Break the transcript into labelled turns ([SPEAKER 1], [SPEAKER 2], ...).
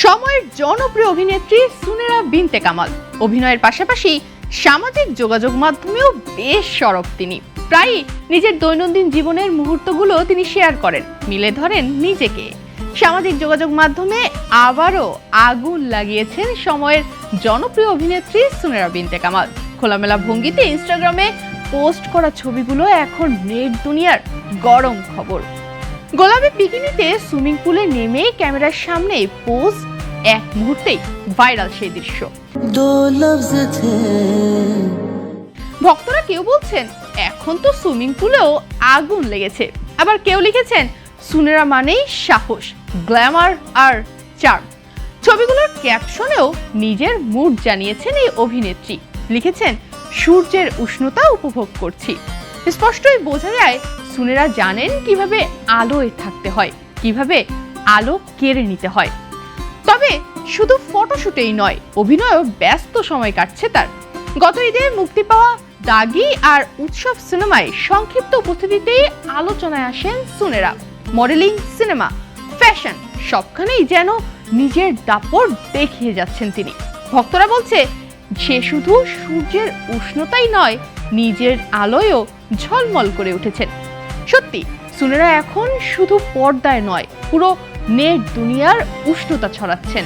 [SPEAKER 1] সময়ের জনপ্রিয় অভিনেত্রী সুনেরা বিনতে কামাল অভিনয়ের পাশাপাশি সামাজিক যোগাযোগ মাধ্যমেও বেশ সরব তিনি। প্রায়ই নিজের দৈনন্দিন জীবনের মুহূর্তগুলো তিনি শেয়ার করেন, মিলে ধরেন নিজেকে। সামাজিক যোগাযোগ মাধ্যমে আবারও আগুন লাগিয়েছেন সময়ের জনপ্রিয় অভিনেত্রী সুনেরা বিনতে কামাল। খোলামেলা ভঙ্গিতে ইনস্টাগ্রামে পোস্ট করা ছবিগুলো এখন নেট দুনিয়ার গরম খবর। গোলাপি বিকিনিতে সুইমিং পুলে নেমে ক্যামেরার সামনে পোজ, এক মুহূর্তেই ভাইরাল সেই দৃশ্য। ভক্তরা কেউ বলছেন এখন তো সুইমিং পুলেও আগুন লেগেছে, আবার কেউ লিখেছেন সুনেরা মানেই সাহস, গ্ল্যামার আর চার্ম। ছবিগুলোর ক্যাপশনেও নিজের মুড জানিয়েছেন এই অভিনেত্রী, লিখেছেন সূর্যের উষ্ণতা উপভোগ করছি। স্পষ্টই বোঝা যায় সুনেরা জানেন কিভাবে আলোয় থাকতে হয়, কিভাবে আলো কেড়ে নিতে হয়। তবে শুধু ফটোশুটেই নয়, অভিনয়ও ব্যস্ত সময় কাটছে তার। গত ঈদে মুক্তি পাওয়া দাগি আর উৎসব সিনেমায় সংক্ষিপ্ত উপস্থিতিতেই আলোচনায় আসেন সুনেরা। মডেলিং, সিনেমা, ফ্যাশন সবখানেই যেন নিজের দাপট দেখিয়ে যাচ্ছেন তিনি। ভক্তরা বলছে সে শুধু সূর্যের উষ্ণতাই নয়, নিজের আলোয়ও ঝলমল করে উঠেছেন। সত্যি সুনেরা এখন শুধু পর্দায় নয়, পুরো নেট দুনিয়ার উষ্ণতা ছড়াচ্ছেন।